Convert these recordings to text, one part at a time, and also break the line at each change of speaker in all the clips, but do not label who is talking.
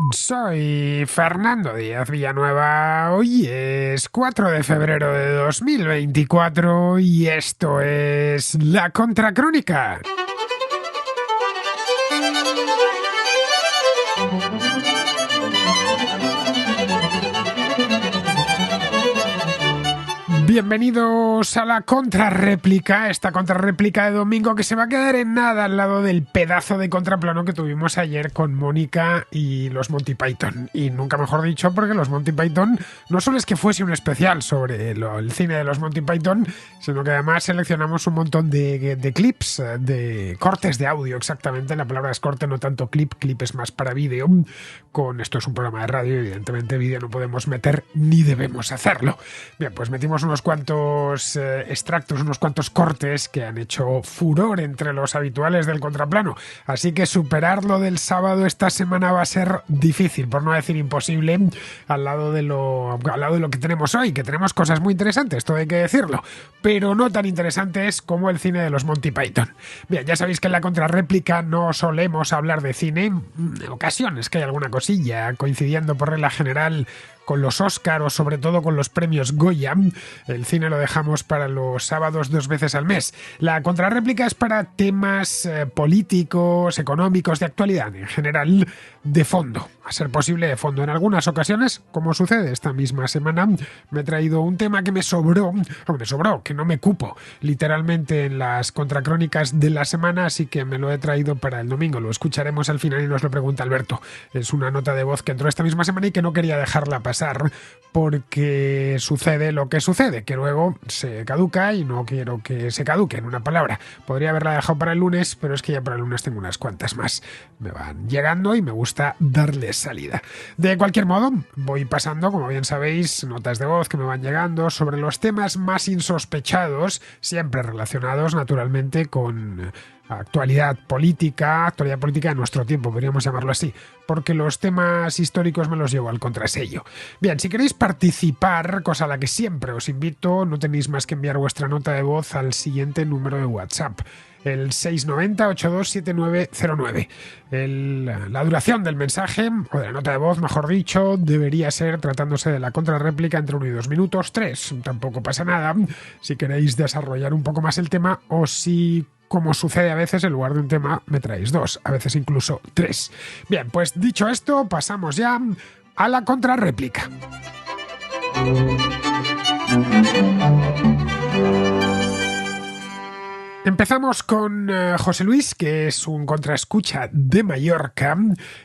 Soy Fernando Díaz Villanueva, hoy es 4 de febrero de 2024 y esto es La Contracrónica. Bienvenidos a la contrarréplica, esta contrarréplica de domingo que se va a quedar en nada al lado del pedazo de contraplano que tuvimos ayer con Mónica y los Monty Python. Y nunca mejor dicho, porque los Monty Python no solo es que fuese un especial sobre el cine de los Monty Python, sino que además seleccionamos un montón de clips, de cortes de audio exactamente. La palabra es corte, no tanto clip es más para vídeo. Con esto es un programa de radio, evidentemente vídeo no podemos meter ni debemos hacerlo. Bien, pues metimos unos cuantos extractos, unos cuantos cortes que han hecho furor entre los habituales del contraplano. Así que superar lo del sábado esta semana va a ser difícil, por no decir imposible, al lado de lo que tenemos hoy, que tenemos cosas muy interesantes, todo hay que decirlo, pero no tan interesantes como el cine de los Monty Python. Bien, ya sabéis que en la contrarréplica no solemos hablar de cine, en ocasiones que hay alguna cosilla coincidiendo por regla general con los Oscar o sobre todo con los premios Goya. El cine lo dejamos para los sábados 2 veces al mes. La contrarréplica es para temas políticos, económicos, de actualidad, en general de fondo. A ser posible de fondo. En algunas ocasiones, como sucede esta misma semana, me he traído un tema que me sobró, que no me cupo literalmente en las contracrónicas de la semana, así que me lo he traído para el domingo. Lo escucharemos al final y nos lo pregunta Alberto. Es una nota de voz que entró esta misma semana y que no quería dejarla pasar porque sucede lo que sucede, que luego se caduca y no quiero que se caduque, en una palabra. Podría haberla dejado para el lunes, pero es que ya para el lunes tengo unas cuantas más. Me van llegando y me gusta darles salida. De cualquier modo, voy pasando, como bien sabéis, notas de voz que me van llegando sobre los temas más insospechados, siempre relacionados naturalmente con actualidad política de nuestro tiempo, podríamos llamarlo así, porque los temas históricos me los llevo al contrasello. Bien, si queréis participar, cosa a la que siempre os invito, no tenéis más que enviar vuestra nota de voz al siguiente número de WhatsApp, el 690-827909. La duración del mensaje, o de la nota de voz, mejor dicho, debería ser, tratándose de la contrarréplica, entre 1 y 2 minutos, 3. Tampoco pasa nada si queréis desarrollar un poco más el tema o si, como sucede a veces, en lugar de un tema me traéis 2, a veces incluso 3. Bien, pues dicho esto, pasamos ya a la contrarréplica. Empezamos con José Luis, que es un contraescucha de Mallorca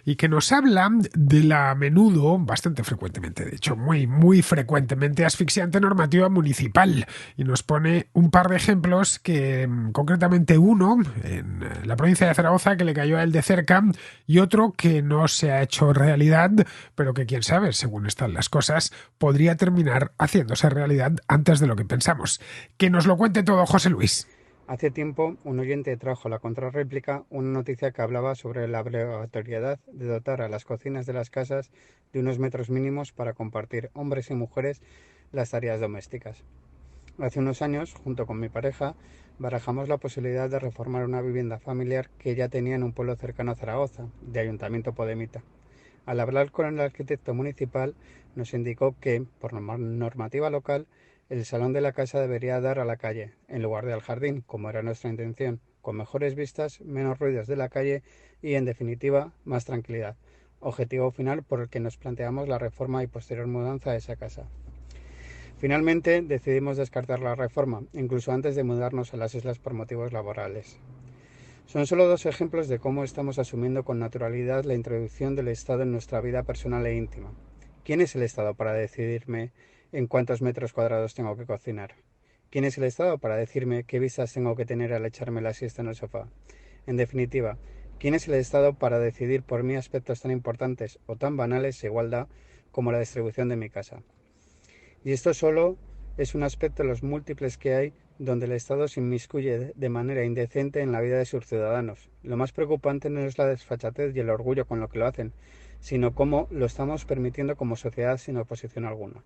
y que nos habla de la a menudo, bastante frecuentemente, de hecho, muy frecuentemente asfixiante normativa municipal, y nos pone un par de ejemplos que, concretamente uno en la provincia de Zaragoza, que le cayó a él de cerca, y otro que no se ha hecho realidad, pero que quién sabe, según están las cosas, podría terminar haciéndose realidad antes de lo que pensamos. Que nos lo cuente todo José Luis.
Hace tiempo, un oyente trajo a la contrarréplica una noticia que hablaba sobre la obligatoriedad de dotar a las cocinas de las casas de unos metros mínimos para compartir hombres y mujeres las tareas domésticas. Hace unos años, junto con mi pareja, barajamos la posibilidad de reformar una vivienda familiar que ya tenía en un pueblo cercano a Zaragoza, de Ayuntamiento Podemita. Al hablar con el arquitecto municipal, nos indicó que, por normativa local, el salón de la casa debería dar a la calle, en lugar de al jardín, como era nuestra intención, con mejores vistas, menos ruidos de la calle y, en definitiva, más tranquilidad. Objetivo final por el que nos planteamos la reforma y posterior mudanza de esa casa. Finalmente, decidimos descartar la reforma, incluso antes de mudarnos a las islas por motivos laborales. Son solo 2 ejemplos de cómo estamos asumiendo con naturalidad la introducción del Estado en nuestra vida personal e íntima. ¿Quién es el Estado para decidirme en cuántos metros cuadrados tengo que cocinar? ¿Quién es el Estado para decirme qué vistas tengo que tener al echarme la siesta en el sofá? En definitiva, ¿quién es el Estado para decidir por mí aspectos tan importantes o tan banales e igualdad como la distribución de mi casa? Y esto solo es un aspecto de los múltiples que hay donde el Estado se inmiscuye de manera indecente en la vida de sus ciudadanos. Lo más preocupante no es la desfachatez y el orgullo con lo que lo hacen, sino cómo lo estamos permitiendo como sociedad sin oposición alguna.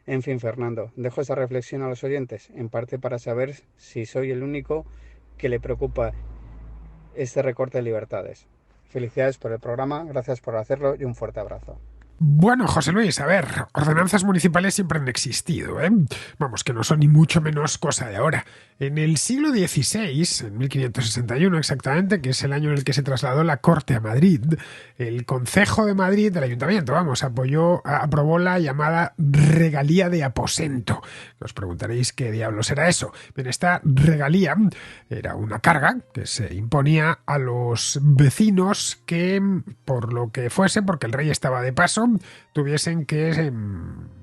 En fin, Fernando, dejo esta reflexión a los oyentes, en parte para saber si soy el único que le preocupa este recorte de libertades. Felicidades por el programa, gracias por hacerlo y un fuerte abrazo.
Bueno, José Luis, a ver, ordenanzas municipales siempre han existido, ¿eh? Vamos, que no son ni mucho menos cosa de ahora. En el siglo XVI, en 1561 exactamente, que es el año en el que se trasladó la Corte a Madrid, el Concejo de Madrid, el Ayuntamiento, vamos, aprobó la llamada regalía de aposento. Os preguntaréis qué diablos era eso. Bien, esta regalía era una carga que se imponía a los vecinos que, por lo que fuese, porque el rey estaba de paso, tuviesen que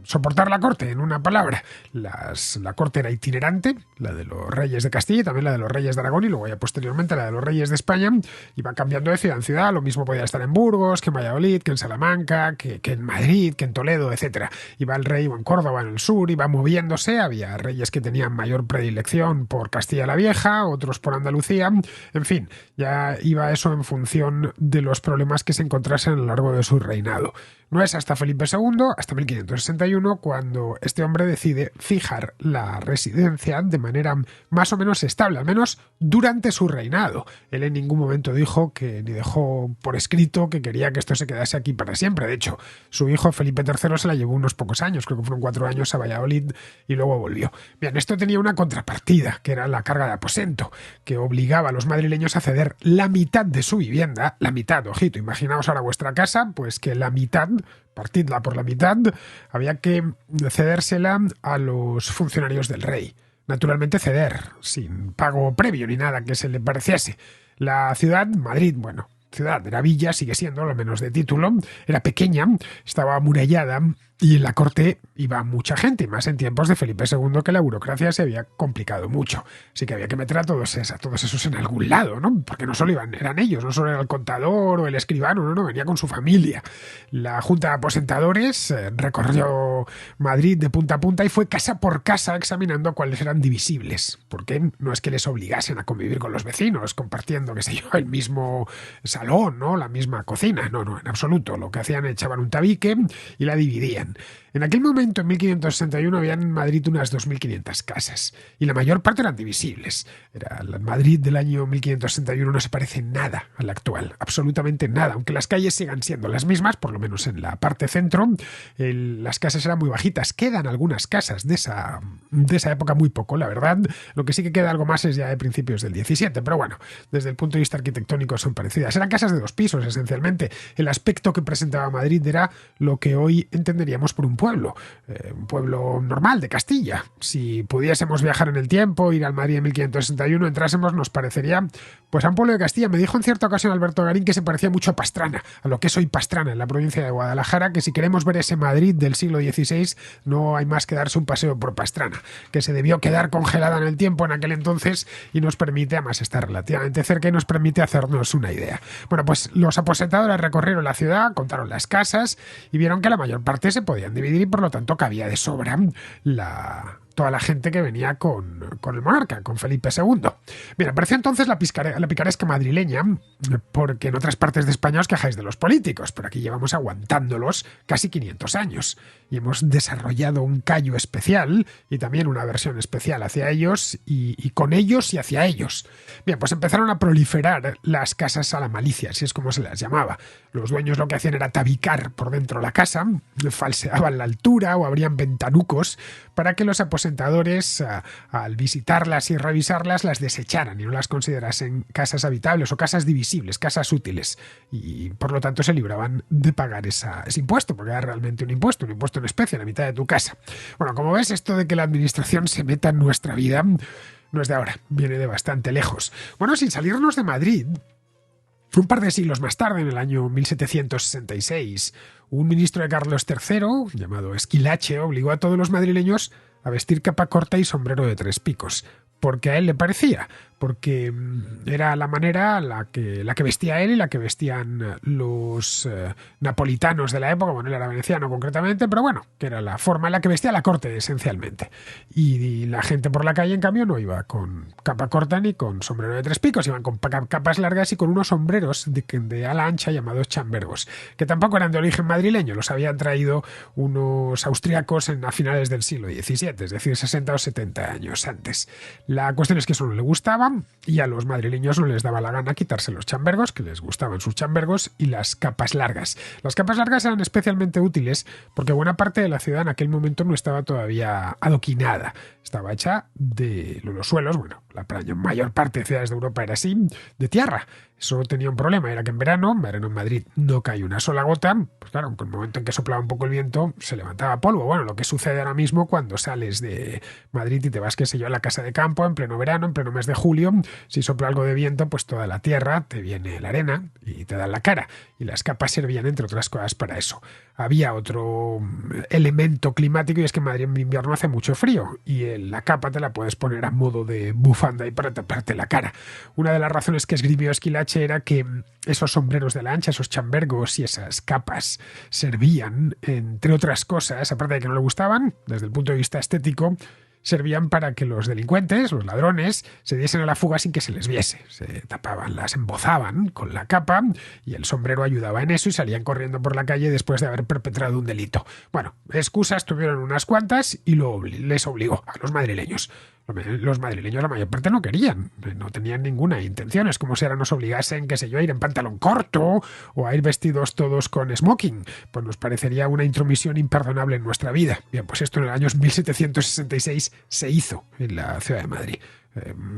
soportar la corte, en una palabra. La corte era itinerante, la de los reyes de Castilla y también la de los reyes de Aragón, y luego ya posteriormente la de los reyes de España. Iba cambiando de ciudad en ciudad, lo mismo podía estar en Burgos, que en Valladolid, que en Salamanca, que en Madrid, que en Toledo, etcétera. Iba el rey, iba en Córdoba, en el sur, iba moviéndose. Había reyes que tenían mayor predilección por Castilla la Vieja, otros por Andalucía. En fin, ya iba eso en función de los problemas que se encontrasen a lo largo de su reinado. No es hasta Felipe II, hasta 1561, cuando este hombre decide fijar la residencia de manera más o menos estable, al menos durante su reinado. Él en ningún momento dijo que, ni dejó por escrito que quería que esto se quedase aquí para siempre. De hecho, su hijo Felipe III se la llevó unos pocos años, creo que fueron 4 años a Valladolid y luego volvió. Bien, esto tenía una contrapartida, que era la carga de aposento, que obligaba a los madrileños a ceder la mitad de su vivienda, la mitad, ojito, imaginaos ahora vuestra casa, pues que la mitad, partidla por la mitad, había que cedérsela a los funcionarios del rey. Naturalmente ceder, sin pago previo ni nada que se le pareciese. La ciudad, Madrid, bueno, ciudad, era villa, sigue siendo, lo menos de título, era pequeña, estaba amurallada, y en la corte iba mucha gente, y más en tiempos de Felipe II, que la burocracia se había complicado mucho. Así que había que meter a todos esos en algún lado, ¿no? Porque no solo eran ellos, no solo era el contador o el escribano, no, venía con su familia. La Junta de Aposentadores recorrió Madrid de punta a punta y fue casa por casa examinando cuáles eran divisibles. Porque no es que les obligasen a convivir con los vecinos, compartiendo, qué sé yo, el mismo salón, ¿no? La misma cocina. No, en absoluto. Lo que hacían, echaban un tabique y la dividían. En aquel momento, en 1561, había en Madrid unas 2.500 casas, y la mayor parte eran divisibles. El Madrid del año 1561 no se parece nada al actual, absolutamente nada, aunque las calles sigan siendo las mismas, por lo menos en la parte centro. Las casas eran muy bajitas. Quedan algunas casas de esa época, muy poco, la verdad. Lo que sí que queda algo más es ya de principios del 17, pero bueno, desde el punto de vista arquitectónico son parecidas. Eran casas de 2 pisos, esencialmente. El aspecto que presentaba Madrid era lo que hoy entenderíamos por un pueblo normal de Castilla. Si pudiésemos viajar en el tiempo, ir al Madrid en 1561, entrásemos, nos parecería pues a un pueblo de Castilla. Me dijo en cierta ocasión Alberto Garín que se parecía mucho a Pastrana, a lo que es hoy Pastrana, en la provincia de Guadalajara, que si queremos ver ese Madrid del siglo XVI, no hay más que darse un paseo por Pastrana, que se debió quedar congelada en el tiempo en aquel entonces y nos permite, además está relativamente cerca y nos permite hacernos una idea. Bueno, pues los aposentadores recorrieron la ciudad, contaron las casas y vieron que la mayor parte se podían dividir y por lo tanto cabía de sobra toda la gente que venía con el monarca, con Felipe II. Bien, apareció entonces la picaresca madrileña, porque en otras partes de España os quejáis de los políticos, pero aquí llevamos aguantándolos casi 500 años y hemos desarrollado un callo especial y también una versión especial hacia ellos y con ellos y hacia ellos. Bien, pues empezaron a proliferar las casas a la malicia, así es como se las llamaba. Los dueños lo que hacían era tabicar por dentro la casa, falseaban la altura o abrían ventanucos para que los aposentadores, al visitarlas y revisarlas, las desecharan y no las considerasen casas habitables o casas divisibles, casas útiles. Y por lo tanto se libraban de pagar ese impuesto, porque era realmente un impuesto en especie, la mitad de tu casa. Bueno, como ves, esto de que la administración se meta en nuestra vida no es de ahora, viene de bastante lejos. Bueno, sin salirnos de Madrid, un par de siglos más tarde, en el año 1766, un ministro de Carlos III, llamado Esquilache, obligó a todos los madrileños a vestir capa corta y sombrero de 3 picos, porque a él le parecía, porque era la manera la que vestía él y la que vestían los napolitanos de la época. Bueno, él era veneciano concretamente, pero bueno, que era la forma en la que vestía la corte esencialmente. Y la gente por la calle, en cambio, no iba con capa corta ni con sombrero de 3 picos, iban con capas largas y con unos sombreros de ala ancha llamados chambergos, que tampoco eran de origen madrileño, los habían traído unos austriacos a finales del siglo XVII, es decir, 60 o 70 años antes. La cuestión es que eso no le gustaba agua y a los madrileños no les daba la gana quitarse los chambergos, que les gustaban sus chambergos, y las capas largas. Las capas largas eran especialmente útiles porque buena parte de la ciudad en aquel momento no estaba todavía adoquinada. Estaba hecha de los suelos, bueno, la mayor parte de ciudades de Europa era así, de tierra. Eso tenía un problema, era que en verano en Madrid no cae una sola gota, pues claro, con el momento en que soplaba un poco el viento se levantaba polvo. Bueno, lo que sucede ahora mismo cuando sales de Madrid y te vas, qué sé yo, a la casa de campo en pleno verano, en pleno mes de julio, si sopla algo de viento, pues toda la tierra te viene la arena y te da en la cara. Y las capas servían, entre otras cosas, para eso. Había otro elemento climático y es que en Madrid en invierno hace mucho frío y la capa te la puedes poner a modo de bufanda y para taparte la cara. Una de las razones que esgrimió Esquilache era que esos sombreros de la ancha, esos chambergos y esas capas servían, entre otras cosas, aparte de que no le gustaban, desde el punto de vista estético, servían para que los delincuentes, los ladrones, se diesen a la fuga sin que se les viese. Se tapaban, las embozaban con la capa y el sombrero ayudaba en eso y salían corriendo por la calle después de haber perpetrado un delito. Bueno, excusas tuvieron unas cuantas y les obligó a los madrileños. Los madrileños la mayor parte no querían, no tenían ninguna intención. Es como si ahora nos obligasen, qué sé yo, a ir en pantalón corto o a ir vestidos todos con smoking. Pues nos parecería una intromisión imperdonable en nuestra vida. Bien, pues esto en el año 1766 se hizo en la ciudad de Madrid.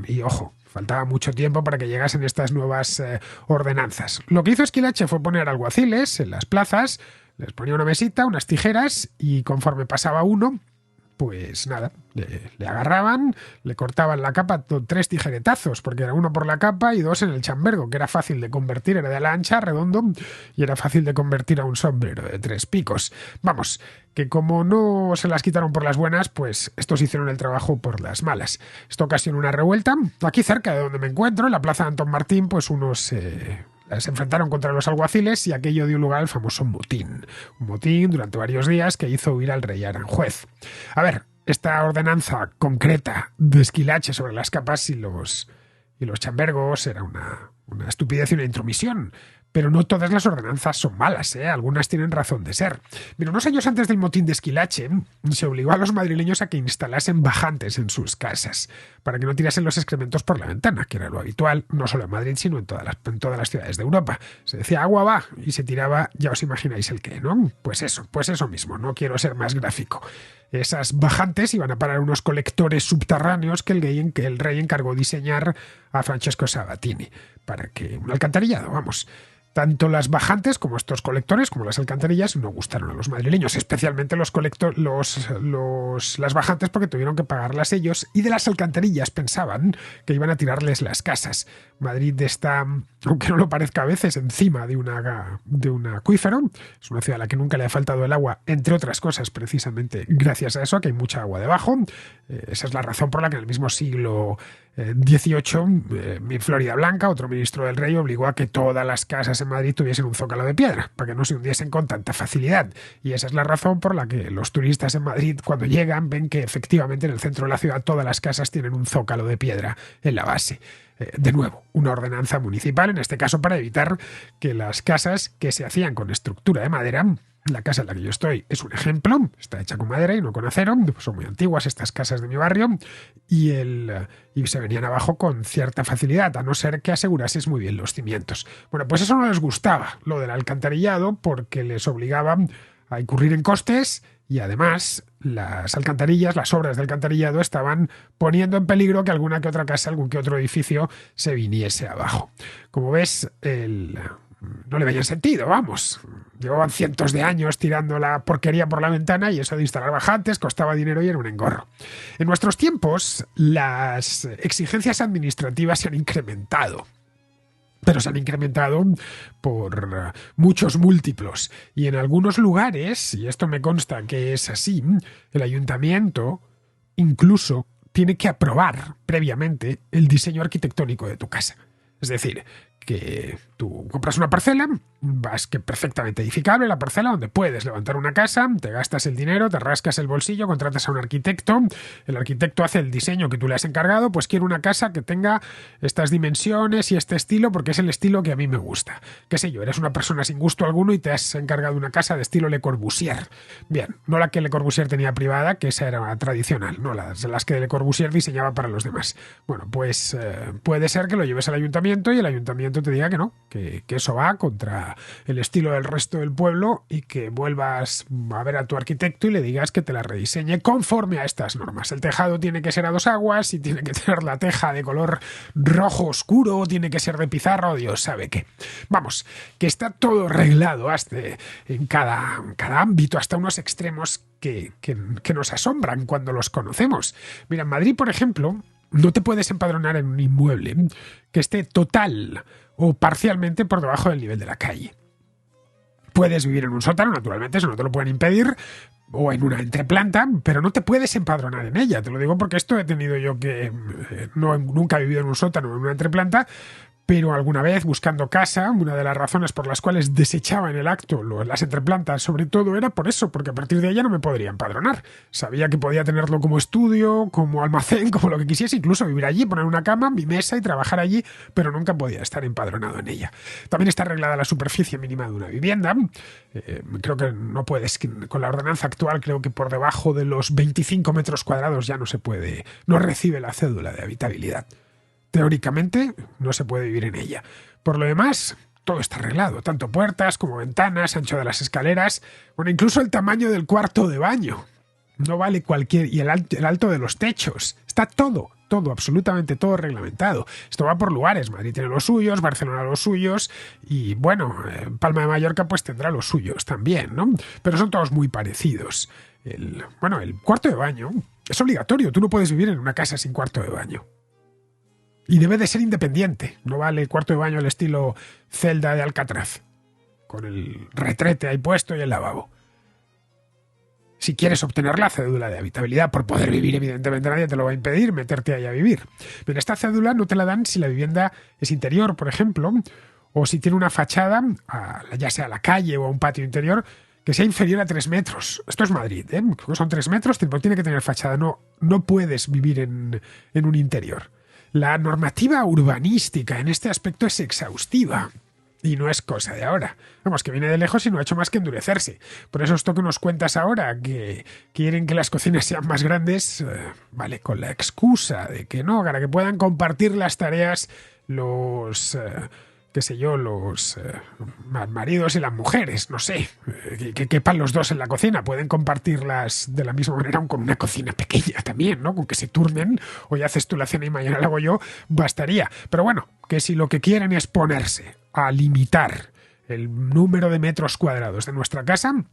Y ojo, faltaba mucho tiempo para que llegasen estas nuevas ordenanzas. Lo que hizo Esquilache fue poner alguaciles en las plazas, les ponía una mesita, unas tijeras y conforme pasaba uno, pues nada, le agarraban, le cortaban la capa 3 tijeretazos, porque era 1 por la capa y 2 en el chambergo, que era fácil de convertir, era de la ancha, redondo, y era fácil de convertir a un sombrero de 3 picos. Vamos, que como no se las quitaron por las buenas, pues estos hicieron el trabajo por las malas. Esto ocasionó una revuelta. Aquí cerca de donde me encuentro, en la plaza de Antón Martín, pues unos se enfrentaron contra los alguaciles y aquello dio lugar al famoso motín. Un motín durante varios días que hizo huir al rey Aranjuez. A ver, esta ordenanza concreta de Esquilache sobre las capas y los chambergos era una estupidez y una intromisión. Pero no todas las ordenanzas son malas, ¿eh? Algunas tienen razón de ser. Mira, unos años antes del motín de Esquilache, se obligó a los madrileños a que instalasen bajantes en sus casas, para que no tirasen los excrementos por la ventana, que era lo habitual, no solo en Madrid, sino en todas las ciudades de Europa. Se decía agua va, y se tiraba, ya os imagináis el qué, ¿no? Pues eso mismo, no quiero ser más gráfico. Esas bajantes iban a parar unos colectores subterráneos que el rey encargó diseñar a Francesco Sabatini, para que un alcantarillado, vamos. Tanto las bajantes como estos colectores, como las alcantarillas, no gustaron a los madrileños, especialmente las bajantes, porque tuvieron que pagarlas ellos, y de las alcantarillas pensaban que iban a tirarles las casas. Madrid está, aunque no lo parezca a veces, encima de un acuífero. Es una ciudad a la que nunca le ha faltado el agua, entre otras cosas, precisamente gracias a eso, que hay mucha agua debajo. Esa es la razón por la que en el mismo siglo XVIII, Florida Blanca, otro ministro del rey, obligó a que todas las casas en Madrid tuviesen un zócalo de piedra, para que no se hundiesen con tanta facilidad. Y esa es la razón por la que los turistas en Madrid, cuando llegan, ven que efectivamente en el centro de la ciudad todas las casas tienen un zócalo de piedra en la base. De nuevo, una ordenanza municipal, en este caso para evitar que las casas que se hacían con estructura de madera, la casa en la que yo estoy es un ejemplo, está hecha con madera y no con acero, son muy antiguas estas casas de mi barrio, y se venían abajo con cierta facilidad, a no ser que asegurases muy bien los cimientos. Bueno, pues eso no les gustaba, lo del alcantarillado, porque les obligaba a incurrir en costes y además las alcantarillas, las obras de alcantarillado estaban poniendo en peligro que alguna que otra casa, algún que otro edificio se viniese abajo. Como ves, no le veían sentido, vamos. Llevaban cientos de años tirando la porquería por la ventana y eso de instalar bajantes costaba dinero y era un engorro. En nuestros tiempos, las exigencias administrativas se han incrementado. Pero se han incrementado por muchos múltiplos. Y en algunos lugares, y esto me consta que es así, el ayuntamiento incluso tiene que aprobar previamente el diseño arquitectónico de tu casa. Es decir, que tú compras una parcela, vas que perfectamente edificable la parcela donde puedes levantar una casa, te gastas el dinero, te rascas el bolsillo, contratas a un arquitecto, el arquitecto hace el diseño que tú le has encargado, pues quiero una casa que tenga estas dimensiones y este estilo porque es el estilo que a mí me gusta. Qué sé yo, eres una persona sin gusto alguno y te has encargado una casa de estilo Le Corbusier. Bien, no la que Le Corbusier tenía privada, que esa era tradicional, no las que Le Corbusier diseñaba para los demás. Bueno, pues puede ser que lo lleves al ayuntamiento y el ayuntamiento te diga que no, que eso va contra el estilo del resto del pueblo y que vuelvas a ver a tu arquitecto y le digas que te la rediseñe conforme a estas normas. El tejado tiene que ser a 2 aguas y tiene que tener la teja de color rojo oscuro, tiene que ser de pizarra o Dios sabe qué. Vamos, que está todo arreglado hasta en cada ámbito, hasta unos extremos que nos asombran cuando los conocemos. Mira, en Madrid, por ejemplo, no te puedes empadronar en un inmueble que esté total o parcialmente por debajo del nivel de la calle. Puedes vivir en un sótano, naturalmente, eso no te lo pueden impedir, o en una entreplanta, pero no te puedes empadronar en ella. Te lo digo porque esto he tenido yo que... nunca he vivido en un sótano o en una entreplanta, pero alguna vez buscando casa, una de las razones por las cuales desechaba en el acto las entreplantas, sobre todo era por eso, porque a partir de ella no me podría empadronar. Sabía que podía tenerlo como estudio, como almacén, como lo que quisiese, incluso vivir allí, poner una cama, mi mesa y trabajar allí, pero nunca podía estar empadronado en ella. También está arreglada la superficie mínima de una vivienda. Creo que no puedes, con la ordenanza actual, creo que por debajo de los 25 metros cuadrados ya no se puede, no recibe la cédula de habitabilidad. Teóricamente no se puede vivir en ella. Por lo demás, todo está arreglado, tanto puertas como ventanas, ancho de las escaleras, bueno, incluso el tamaño del cuarto de baño. No vale cualquier... y el alto de los techos. Está todo, absolutamente todo reglamentado. Esto va por lugares. Madrid tiene los suyos, Barcelona los suyos y, bueno, Palma de Mallorca pues tendrá los suyos también, ¿no? Pero son todos muy parecidos. El cuarto de baño es obligatorio. Tú no puedes vivir en una casa sin cuarto de baño. Y debe de ser independiente. No vale el cuarto de baño al estilo celda de Alcatraz, con el retrete ahí puesto y el lavabo. Si quieres obtener la cédula de habitabilidad por poder vivir, evidentemente nadie te lo va a impedir meterte ahí a vivir. Pero esta cédula no te la dan si la vivienda es interior, por ejemplo, o si tiene una fachada, ya sea a la calle o a un patio interior, que sea inferior a 3 metros. Esto es Madrid, ¿eh? Son 3 metros, tiene que tener fachada. No puedes vivir en un interior. La normativa urbanística en este aspecto es exhaustiva y no es cosa de ahora. Vamos, que viene de lejos y no ha hecho más que endurecerse. Por eso esto que nos cuentas ahora, que quieren que las cocinas sean más grandes, vale, con la excusa de que no, para que puedan compartir las tareas los... qué sé yo, los maridos y las mujeres, no sé, que quepan los dos en la cocina, pueden compartirlas de la misma manera con una cocina pequeña también, ¿no? Con que se turnen, hoy haces tú la cena y mañana la hago yo, bastaría. Pero bueno, que si lo que quieren es ponerse a limitar el número de metros cuadrados de nuestra casa,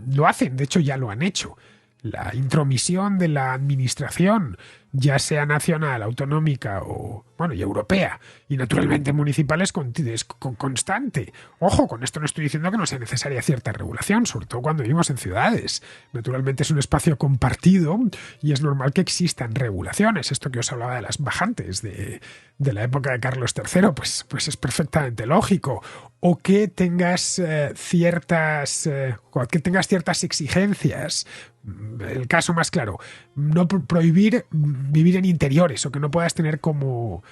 lo hacen, de hecho ya lo han hecho. La intromisión de la administración, ya sea nacional, autonómica o, bueno, y europea, y naturalmente municipal, es constante. Ojo, con esto no estoy diciendo que no sea necesaria cierta regulación, sobre todo cuando vivimos en ciudades. Naturalmente es un espacio compartido y es normal que existan regulaciones. Esto que os hablaba de las bajantes de la época de Carlos III, pues es perfectamente lógico. O que tengas ciertas exigencias. El caso más claro, no prohibir vivir en interiores o que no puedas tener como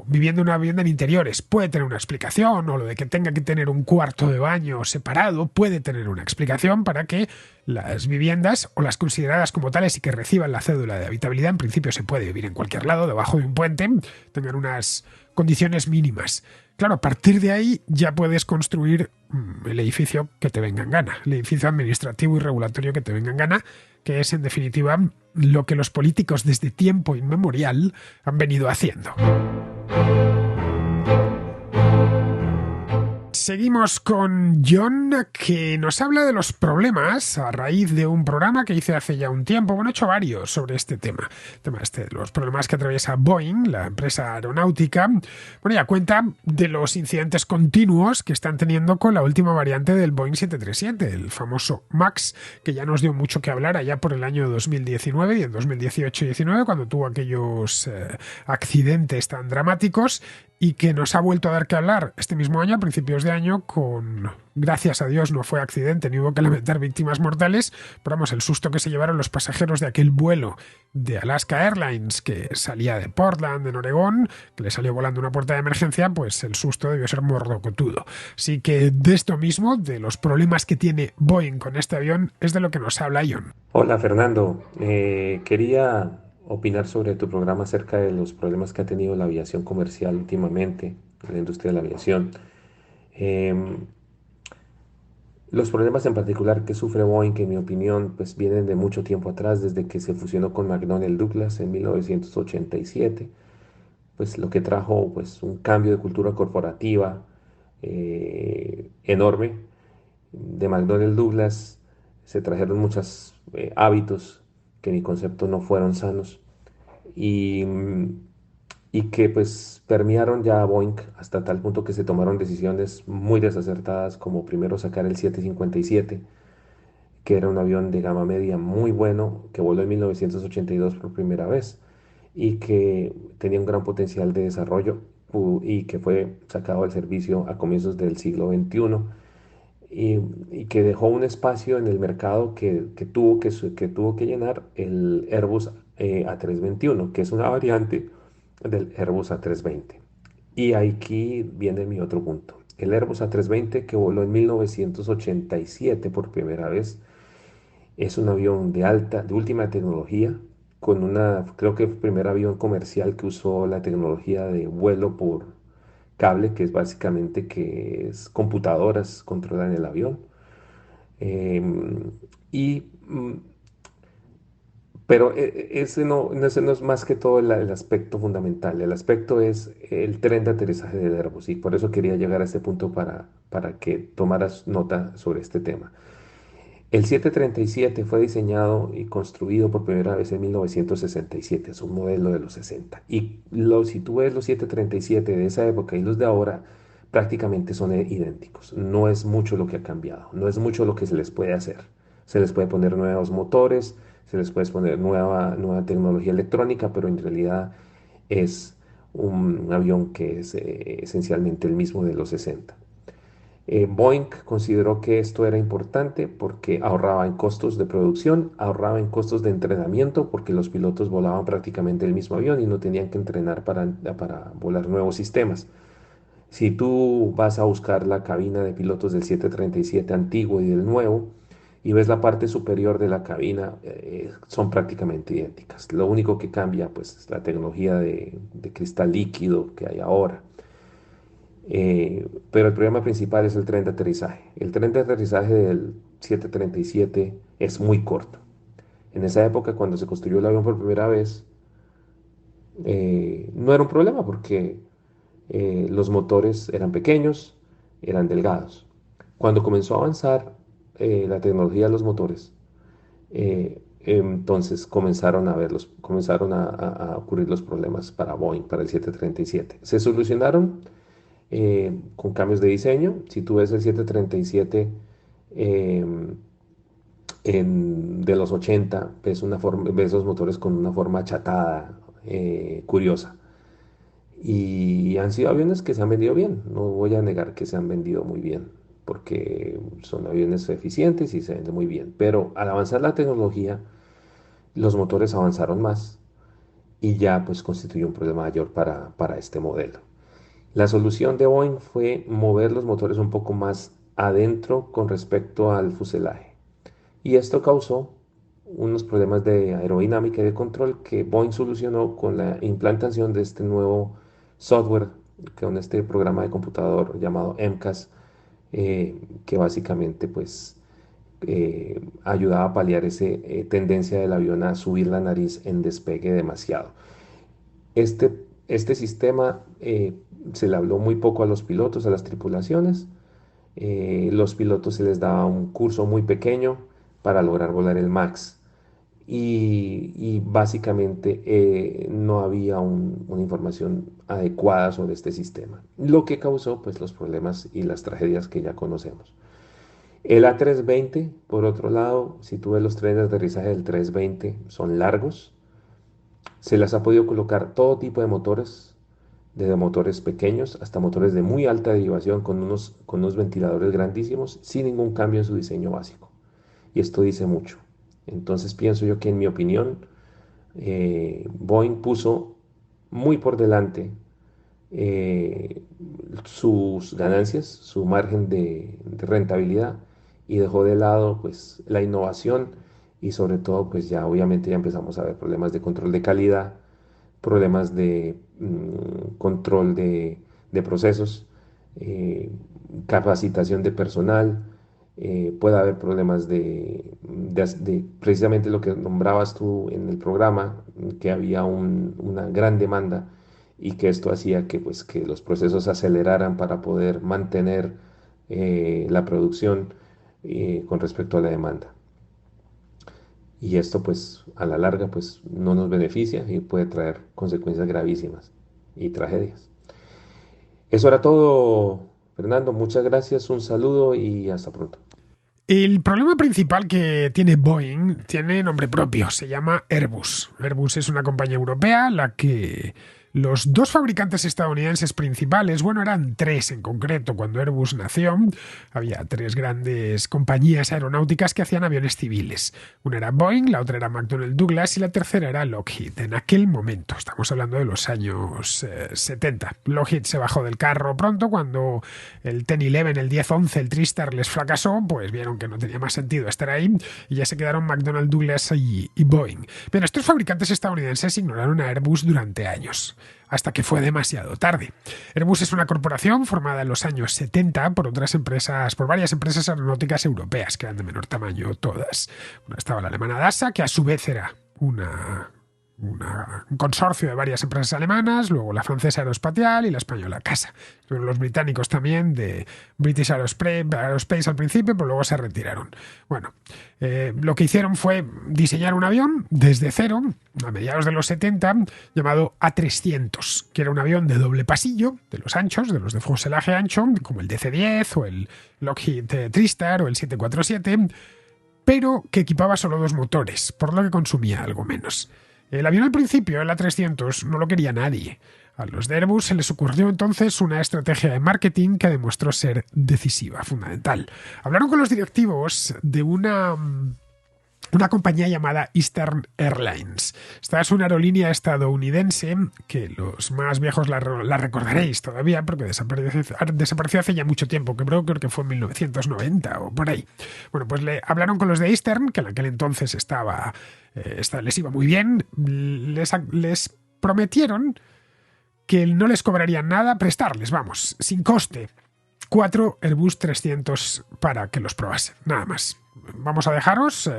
viviendo una vivienda en interiores. Puede tener una explicación, o lo de que tenga que tener un cuarto de baño separado puede tener una explicación para que las viviendas o las consideradas como tales y que reciban la cédula de habitabilidad, en principio se puede vivir en cualquier lado, debajo de un puente, tengan unas condiciones mínimas. Claro, a partir de ahí ya puedes construir el edificio que te venga en gana, el edificio administrativo y regulatorio que te venga en gana, que es en definitiva lo que los políticos desde tiempo inmemorial han venido haciendo. Seguimos con John, que nos habla de los problemas a raíz de un programa que hice hace ya un tiempo. Bueno, he hecho varios sobre este tema. Los problemas que atraviesa Boeing, la empresa aeronáutica. Bueno, ya cuenta de los incidentes continuos que están teniendo con la última variante del Boeing 737, el famoso MAX, que ya nos dio mucho que hablar allá por el año 2019 y en 2018 y 2019, cuando tuvo aquellos accidentes tan dramáticos. y que nos ha vuelto a dar que hablar este mismo año, a principios de año, con, gracias a Dios, no fue accidente ni hubo que lamentar víctimas mortales, pero vamos, el susto que se llevaron los pasajeros de aquel vuelo de Alaska Airlines que salía de Portland, en Oregón, que le salió volando una puerta de emergencia, pues el susto debió ser morrocotudo. Así que de esto mismo, de los problemas que tiene Boeing con este avión, es de lo que nos habla Ion.
Hola Fernando, quería opinar sobre tu programa acerca de los problemas que ha tenido la aviación comercial últimamente, la industria de la aviación. Em, los problemas en particular que sufre Boeing, que en mi opinión, pues vienen de mucho tiempo atrás, desde que se fusionó con McDonnell Douglas en 1987, pues lo que trajo pues un cambio de cultura corporativa enorme. De McDonnell Douglas se trajeron muchos hábitos que en mi concepto no fueron sanos y, y que pues permearon ya a Boeing hasta tal punto que se tomaron decisiones muy desacertadas, como primero sacar el 757, que era un avión de gama media muy bueno, que voló en 1982 por primera vez y que tenía un gran potencial de desarrollo y que fue sacado del servicio a comienzos del siglo XXI y, y que dejó un espacio en el mercado que tuvo que llenar el Airbus A321, que es una variante del Airbus A320. Y aquí viene mi otro punto. El Airbus A320, que voló en 1987 por primera vez, es un avión de última tecnología, con creo que fue el primer avión comercial que usó la tecnología de vuelo por cable, que es básicamente que es computadoras controlan el avión. Em, y, mm, pero ese no es más que todo el aspecto fundamental. El aspecto es el tren de aterrizaje del Airbus y por eso quería llegar a este punto para que tomaras nota sobre este tema. El 737 fue diseñado y construido por primera vez en 1967, es un modelo de los 60. Si tú ves los 737 de esa época y los de ahora, prácticamente son idénticos. No es mucho lo que ha cambiado, no es mucho lo que se les puede hacer. Se les puede poner nuevos motores, se les puede poner nueva tecnología electrónica, pero en realidad es un avión que es esencialmente el mismo de los 60. Boeing consideró que esto era importante porque ahorraba en costos de producción, ahorraba en costos de entrenamiento porque los pilotos volaban prácticamente el mismo avión y no tenían que entrenar para volar nuevos sistemas. Si tú vas a buscar la cabina de pilotos del 737 antiguo y del nuevo y ves la parte superior de la cabina, son prácticamente idénticas. Lo único que cambia pues, es la tecnología de cristal líquido que hay ahora. Pero el problema principal es el tren de aterrizaje. El tren de aterrizaje del 737 es muy corto. En esa época, cuando se construyó el avión por primera vez, no era un problema porque los motores eran pequeños, eran delgados. Cuando comenzó a avanzar la tecnología de los motores, entonces comenzaron a ocurrir los problemas para Boeing, para el 737. Se solucionaron con cambios de diseño. Si tú ves el 737 em, de los 80, ves los motores con una forma achatada, curiosa. Y han sido aviones que se han vendido bien. No voy a negar que se han vendido muy bien, porque son aviones eficientes y se venden muy bien. Pero al avanzar la tecnología, los motores avanzaron más y ya pues constituye un problema mayor para este modelo. La solución de Boeing fue mover los motores un poco más adentro con respecto al fuselaje. Y esto causó unos problemas de aerodinámica y de control que Boeing solucionó con la implantación de este nuevo software, con este programa de computador llamado MCAS, que básicamente pues ayudaba a paliar esa tendencia del avión a subir la nariz en despegue demasiado. Este sistema se le habló muy poco a los pilotos, a las tripulaciones. Los pilotos se les daba un curso muy pequeño para lograr volar el MAX. Y básicamente no había una información adecuada sobre este sistema, lo que causó pues los problemas y las tragedias que ya conocemos. El A320, por otro lado, si tú ves los trenes de aterrizaje del 320, son largos, se les ha podido colocar todo tipo de motores desde motores pequeños hasta motores de muy alta derivación con unos ventiladores grandísimos, sin ningún cambio en su diseño básico. Y esto dice mucho. Entonces pienso yo que, en mi opinión, Boeing puso muy por delante eh, sus ganancias, su margen de rentabilidad, y dejó de lado pues la innovación, y sobre todo pues ya obviamente ya empezamos a ver problemas de control de calidad, problemas de control de procesos, eh, capacitación de personal. Puede haber problemas de precisamente lo que nombrabas tú en el programa, que había una gran demanda, y que esto hacía que, pues, que los procesos se aceleraran para poder mantener la producción con respecto a la demanda. Y esto pues a la larga pues no nos beneficia y puede traer consecuencias gravísimas y tragedias. Eso era todo, Fernando. Muchas gracias, un saludo y hasta pronto.
El problema principal que tiene Boeing tiene nombre propio, se llama Airbus. Airbus es una compañía europea, la que los dos fabricantes estadounidenses principales, bueno, eran tres en concreto cuando Airbus nació, había tres grandes compañías aeronáuticas que hacían aviones civiles. Una era Boeing, la otra era McDonnell Douglas y la tercera era Lockheed. En aquel momento, estamos hablando de los años 70. Lockheed se bajó del carro pronto cuando el 10-11, el 10-11, el TriStar les fracasó, pues vieron que no tenía más sentido estar ahí y ya se quedaron McDonnell Douglas y Boeing. Pero estos fabricantes estadounidenses ignoraron a Airbus durante años, hasta que fue demasiado tarde. Airbus es una corporación formada en los años 70 por varias empresas aeronáuticas europeas, que eran de menor tamaño todas. Estaba la alemana DASA, que a su vez era un consorcio de varias empresas alemanas, luego la francesa Aerospatiale y la española CASA. Los británicos también, de British Aerospace al principio, pero luego se retiraron. Bueno, lo que hicieron fue diseñar un avión desde cero, a mediados de los 70, llamado A300, que era un avión de doble pasillo, de los anchos, de los de fuselaje ancho, como el DC-10 o el Lockheed TriStar o el 747, pero que equipaba solo dos motores, por lo que consumía algo menos. El avión al principio, el A300, no lo quería nadie. A los de Airbus se les ocurrió entonces una estrategia de marketing que demostró ser decisiva, fundamental. Hablaron con los directivos de una compañía llamada Eastern Airlines. Esta es una aerolínea estadounidense que los más viejos la recordaréis todavía, porque desapareció hace ya mucho tiempo, que creo que fue en 1990 o por ahí. Bueno, pues hablaron con los de Eastern, que en aquel entonces les iba muy bien, les prometieron que no les cobrarían nada, prestarles, vamos, sin coste, 4 Airbus 300 para que los probasen, nada más. Vamos a dejaros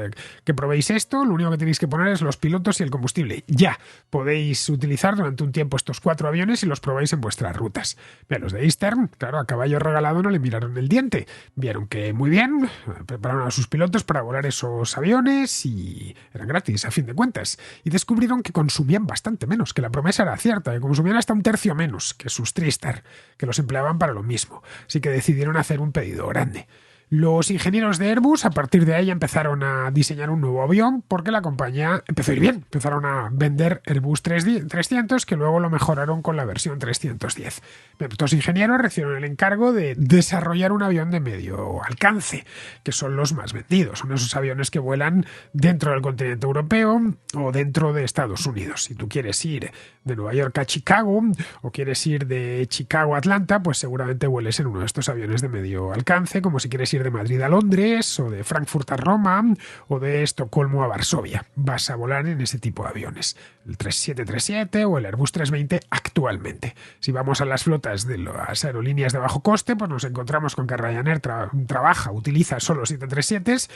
que probéis esto, lo único que tenéis que poner es los pilotos y el combustible. Ya podéis utilizar durante un tiempo estos 4 aviones y los probáis en vuestras rutas. Bien, los de Eastern, claro, a caballo regalado no le miraron el diente. Vieron que muy bien, prepararon a sus pilotos para volar esos aviones y eran gratis a fin de cuentas. Y descubrieron que consumían bastante menos, que la promesa era cierta, que consumían hasta un tercio menos que sus TriStar, que los empleaban para lo mismo. Así que decidieron hacer un pedido grande. Los ingenieros de Airbus a partir de ahí empezaron a diseñar un nuevo avión porque la compañía empezó a ir bien. Empezaron a vender Airbus 300 que luego lo mejoraron con la versión 310. Estos ingenieros recibieron el encargo de desarrollar un avión de medio alcance, que son los más vendidos. Son esos aviones que vuelan dentro del continente europeo o dentro de Estados Unidos. Si tú quieres ir de Nueva York a Chicago o quieres ir de Chicago a Atlanta, pues seguramente vueles en uno de estos aviones de medio alcance, como si quieres ir de Madrid a Londres o de Frankfurt a Roma o de Estocolmo a Varsovia. Vas a volar en ese tipo de aviones, el 737 o el Airbus 320 actualmente. Si vamos a las flotas de las aerolíneas de bajo coste, pues nos encontramos con que Ryanair utiliza solo 737s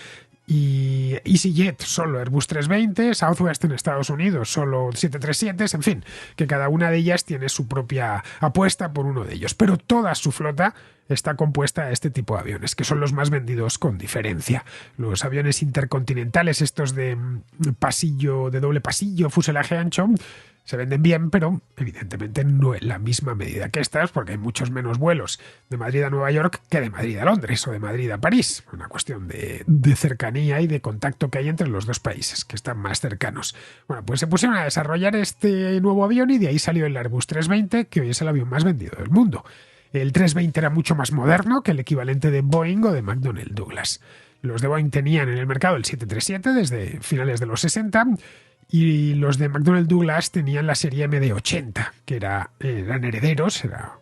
y EasyJet solo Airbus 320, Southwest en Estados Unidos solo 737s, en fin, que cada una de ellas tiene su propia apuesta por uno de ellos, pero toda su flota está compuesta de este tipo de aviones, que son los más vendidos con diferencia. Los aviones intercontinentales, estos de doble pasillo, fuselaje ancho, Se venden bien, pero evidentemente no en la misma medida que estas, porque hay muchos menos vuelos de Madrid a Nueva York que de Madrid a Londres o de Madrid a París. Una cuestión de cercanía y de contacto que hay entre los dos países, que están más cercanos. Bueno, pues se pusieron a desarrollar este nuevo avión y de ahí salió el Airbus 320, que hoy es el avión más vendido del mundo. El 320 era mucho más moderno que el equivalente de Boeing o de McDonnell Douglas. Los de Boeing tenían en el mercado el 737 desde finales de los 60 y los de McDonnell Douglas tenían la serie MD-80, que eran herederos, era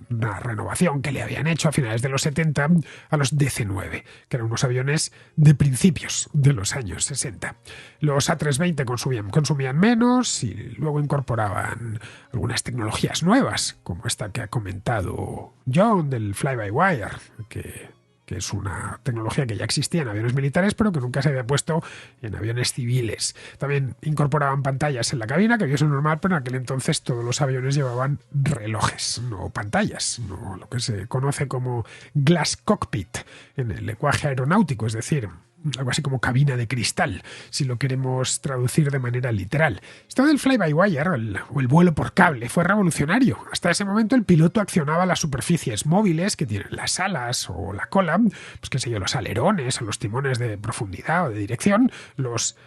una renovación que le habían hecho a finales de los 70 a los DC-9, que eran unos aviones de principios de los años 60. Los A320 consumían menos y luego incorporaban algunas tecnologías nuevas, como esta que ha comentado John del fly-by-wire, que es una tecnología que ya existía en aviones militares, pero que nunca se había puesto en aviones civiles. También incorporaban pantallas en la cabina, que eso es normal, pero en aquel entonces todos los aviones llevaban relojes, no pantallas, no lo que se conoce como glass cockpit en el lenguaje aeronáutico, es decir, algo así como cabina de cristal, si lo queremos traducir de manera literal. Esto del fly-by-wire, o el vuelo por cable, fue revolucionario. Hasta ese momento el piloto accionaba las superficies móviles que tienen las alas o la cola, pues qué sé yo, los alerones o los timones de profundidad o de dirección, los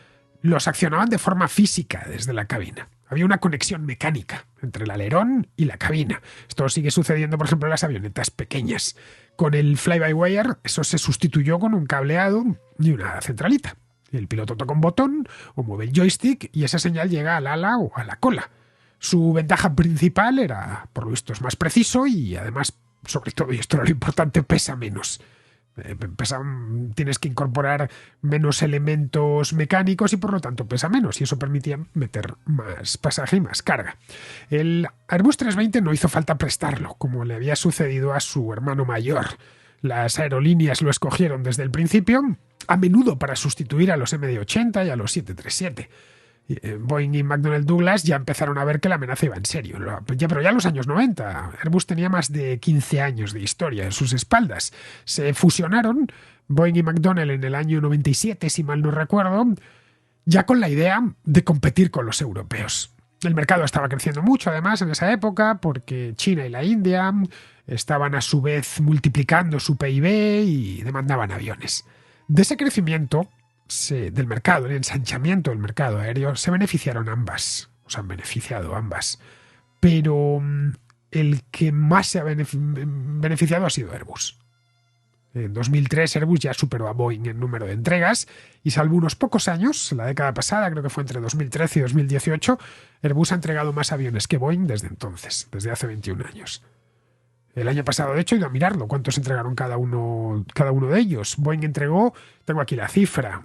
accionaban de forma física desde la cabina. Había una conexión mecánica entre el alerón y la cabina. Esto sigue sucediendo, por ejemplo, en las avionetas pequeñas. Con el fly-by-wire eso se sustituyó con un cableado y una centralita. El piloto toca un botón o mueve el joystick y esa señal llega al ala o a la cola. Su ventaja principal era, por lo visto, es más preciso y además, sobre todo, y esto era lo importante, pesa menos. Tienes que incorporar menos elementos mecánicos y por lo tanto pesa menos y eso permitía meter más pasaje y más carga. El Airbus 320 no hizo falta prestarlo, como le había sucedido a su hermano mayor. Las aerolíneas lo escogieron desde el principio, a menudo para sustituir a los MD-80 y a los 737. Boeing y McDonnell Douglas ya empezaron a ver que la amenaza iba en serio. Pero ya en los años 90, Airbus tenía más de 15 años de historia en sus espaldas. Se fusionaron, Boeing y McDonnell en el año 97, si mal no recuerdo, ya con la idea de competir con los europeos. El mercado estaba creciendo mucho, además, en esa época, porque China y la India estaban a su vez multiplicando su PIB y demandaban aviones. De ese crecimiento del mercado, el ensanchamiento del mercado aéreo, se beneficiaron ambas, o se han beneficiado ambas, pero el que más se ha beneficiado ha sido Airbus. En 2003 Airbus ya superó a Boeing en número de entregas y salvo unos pocos años, la década pasada, creo que fue entre 2013 y 2018, Airbus ha entregado más aviones que Boeing desde entonces, desde hace 21 años. El año pasado, de hecho, he ido a mirarlo, cuántos entregaron cada uno de ellos. Boeing entregó, tengo aquí la cifra,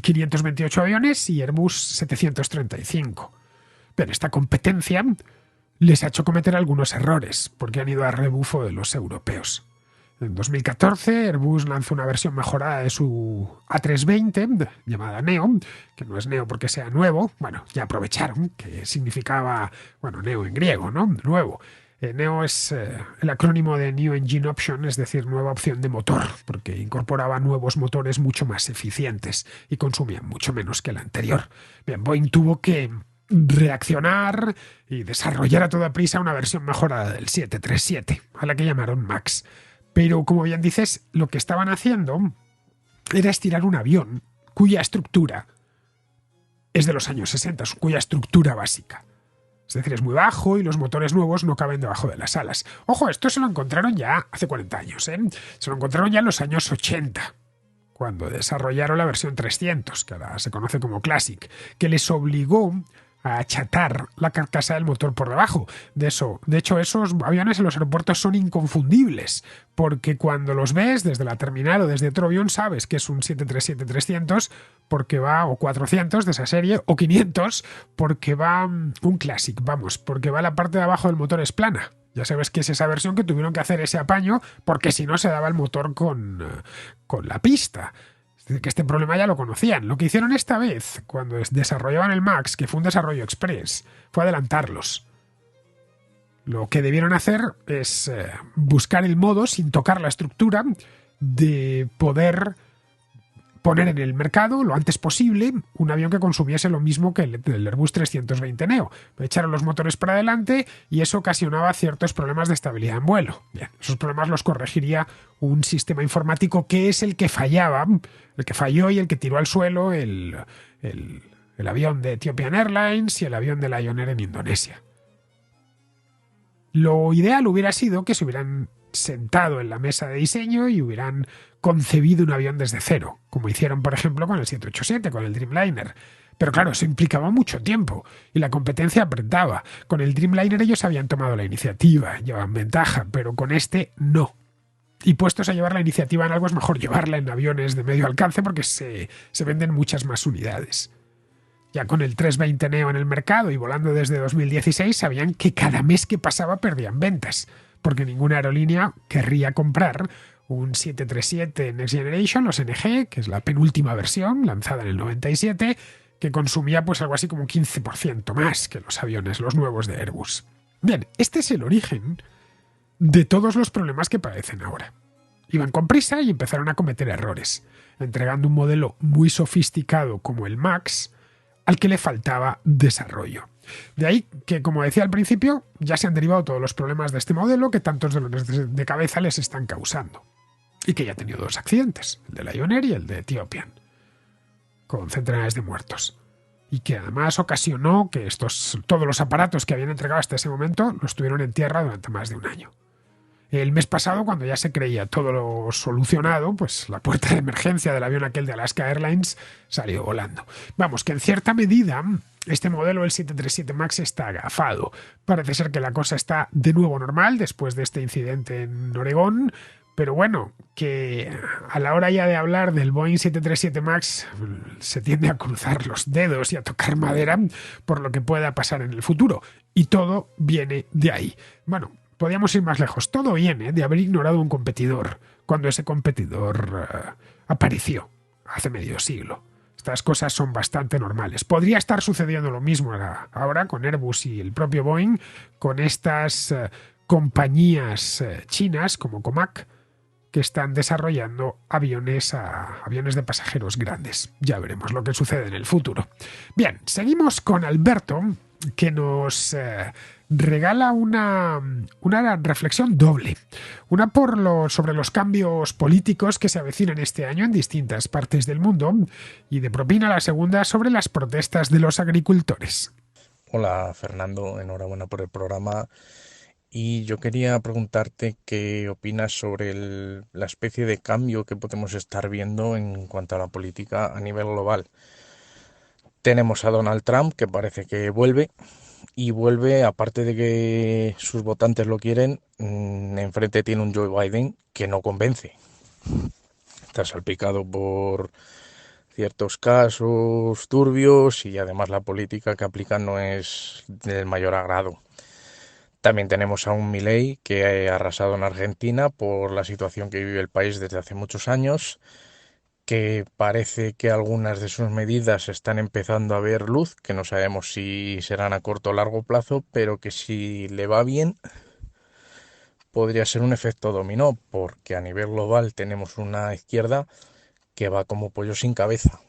528 aviones y Airbus 735. Pero esta competencia les ha hecho cometer algunos errores, porque han ido a rebufo de los europeos. En 2014, Airbus lanzó una versión mejorada de su A320, llamada Neo, que no es Neo porque sea nuevo, bueno, ya aprovecharon, que significaba, bueno, Neo en griego, ¿no? Nuevo. Neo es el acrónimo de New Engine Option, es decir, nueva opción de motor, porque incorporaba nuevos motores mucho más eficientes y consumían mucho menos que el anterior. Bien, Boeing tuvo que reaccionar y desarrollar a toda prisa una versión mejorada del 737, a la que llamaron MAX. Pero, como bien dices, lo que estaban haciendo era estirar un avión cuya estructura es de los años 60, cuya estructura básica. Es decir, es muy bajo y los motores nuevos no caben debajo de las alas. Ojo, esto se lo encontraron ya hace 40 años, ¿eh? Se lo encontraron ya en los años 80, cuando desarrollaron la versión 300, que ahora se conoce como Classic, que les obligó a achatar la carcasa del motor por debajo. De hecho, esos aviones en los aeropuertos son inconfundibles, porque cuando los ves desde la terminal o desde otro avión sabes que es un 737-300 porque va, o 400 de esa serie, o 500 porque va un Classic, porque va la parte de abajo del motor es plana. Ya sabes que es esa versión que tuvieron que hacer ese apaño porque si no se daba el motor con la pista. Es decir, que este problema ya lo conocían. Lo que hicieron esta vez, cuando desarrollaban el MAX, que fue un desarrollo express, fue adelantarlos. Lo que debieron hacer es buscar el modo, sin tocar la estructura, de poder poner en el mercado lo antes posible un avión que consumiese lo mismo que el Airbus 320 Neo. Echaron los motores para adelante y eso ocasionaba ciertos problemas de estabilidad en vuelo. Bien, esos problemas los corregiría un sistema informático que es el que fallaba, el que falló y el que tiró al suelo el avión de Ethiopian Airlines y el avión de Lion Air en Indonesia. Lo ideal hubiera sido que se hubieran sentado en la mesa de diseño y hubieran concebido un avión desde cero, como hicieron por ejemplo con el 787, con el Dreamliner. Pero claro, eso implicaba mucho tiempo y la competencia apretaba. Con el Dreamliner ellos habían tomado la iniciativa, llevaban ventaja, pero con este no. Y puestos a llevar la iniciativa en algo es mejor llevarla en aviones de medio alcance porque se venden muchas más unidades. Ya con el 320 Neo en el mercado y volando desde 2016 sabían que cada mes que pasaba perdían ventas, porque ninguna aerolínea querría comprar un 737 Next Generation, los NG, que es la penúltima versión, lanzada en el 97, que consumía pues algo así como un 15% más que los aviones, los nuevos de Airbus. Bien, este es el origen de todos los problemas que padecen ahora. Iban con prisa y empezaron a cometer errores, entregando un modelo muy sofisticado como el MAX, al que le faltaba desarrollo. De ahí que, como decía al principio, ya se han derivado todos los problemas de este modelo que tantos dolores de cabeza les están causando. Y que ya ha tenido 2 accidentes, el de Lion Air y el de Ethiopian, con centenares de muertos. Y que además ocasionó que todos los aparatos que habían entregado hasta ese momento los tuvieron en tierra durante más de un año. El mes pasado, cuando ya se creía todo lo solucionado, pues la puerta de emergencia del avión aquel de Alaska Airlines salió volando. Vamos, que en cierta medida este modelo, el 737 MAX, está agafado. Parece ser que la cosa está de nuevo normal después de este incidente en Oregón, pero bueno, que a la hora ya de hablar del Boeing 737 MAX se tiende a cruzar los dedos y a tocar madera por lo que pueda pasar en el futuro. Y todo viene de ahí. Bueno, podríamos ir más lejos. Todo viene de haber ignorado un competidor cuando ese competidor apareció hace medio siglo. Estas cosas son bastante normales. Podría estar sucediendo lo mismo ahora con Airbus y el propio Boeing, con estas compañías chinas como Comac, que están desarrollando aviones de pasajeros grandes. Ya veremos lo que sucede en el futuro. Bien, seguimos con Alberto, que nos regala una reflexión doble. Una sobre los cambios políticos que se avecinan este año en distintas partes del mundo y de propina la segunda sobre las protestas de los agricultores.
Hola Fernando, enhorabuena por el programa. Y yo quería preguntarte qué opinas sobre la especie de cambio que podemos estar viendo en cuanto a la política a nivel global. Tenemos a Donald Trump, que parece que vuelve, y vuelve, aparte de que sus votantes lo quieren, enfrente tiene un Joe Biden que no convence. Está salpicado por ciertos casos turbios y además la política que aplican no es del mayor agrado. También tenemos a un Milei que ha arrasado en Argentina por la situación que vive el país desde hace muchos años, que parece que algunas de sus medidas están empezando a ver luz, que no sabemos si serán a corto o largo plazo, pero que si le va bien podría ser un efecto dominó, porque a nivel global tenemos una izquierda que va como pollo sin cabeza.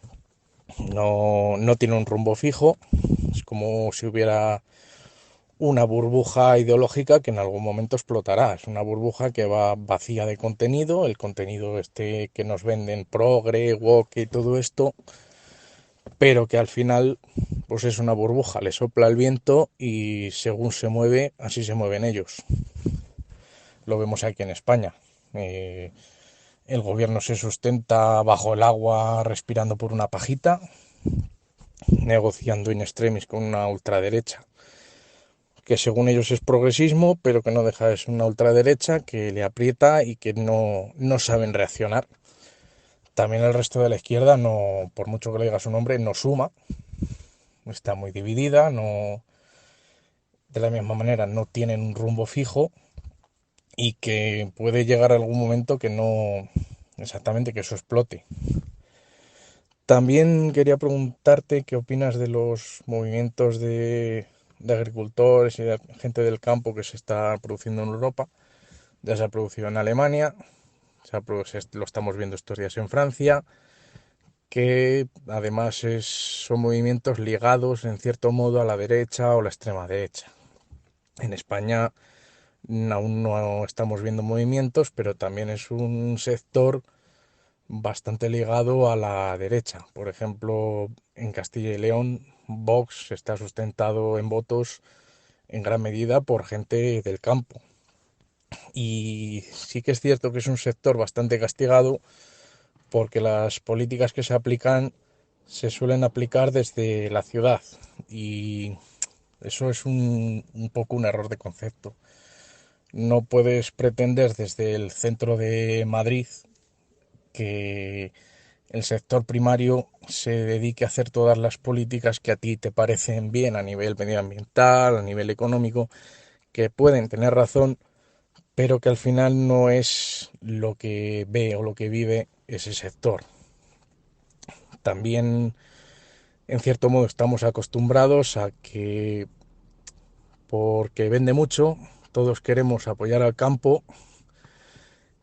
No tiene un rumbo fijo, es como si hubiera una burbuja ideológica que en algún momento explotará. Es una burbuja que va vacía de contenido, el contenido este que nos venden progre, woke y todo esto, pero que al final pues es una burbuja, le sopla el viento y según se mueve, así se mueven ellos. Lo vemos aquí en España. El gobierno se sustenta bajo el agua respirando por una pajita, negociando in extremis con una ultraderecha que según ellos es progresismo, pero que no deja de ser una ultraderecha que le aprieta y que no saben reaccionar. También el resto de la izquierda, no, por mucho que le diga su nombre, no suma, está muy dividida, no, de la misma manera no tienen un rumbo fijo y que puede llegar algún momento que no, exactamente, que eso explote. También quería preguntarte qué opinas de los movimientos de agricultores y de gente del campo que se está produciendo en Europa. Ya se ha producido en Alemania, lo estamos viendo estos días en Francia, que además son movimientos ligados en cierto modo a la derecha o la extrema derecha. En España aún no estamos viendo movimientos, pero también es un sector bastante ligado a la derecha. Por ejemplo, en Castilla y León, Vox está sustentado en votos en gran medida por gente del campo. Y sí que es cierto que es un sector bastante castigado porque las políticas que se aplican se suelen aplicar desde la ciudad y eso es un poco un error de concepto. No puedes pretender desde el centro de Madrid que el sector primario se dedique a hacer todas las políticas que a ti te parecen bien a nivel medioambiental, a nivel económico, que pueden tener razón, pero que al final no es lo que ve o lo que vive ese sector. También, en cierto modo, estamos acostumbrados a que, porque vende mucho, todos queremos apoyar al campo,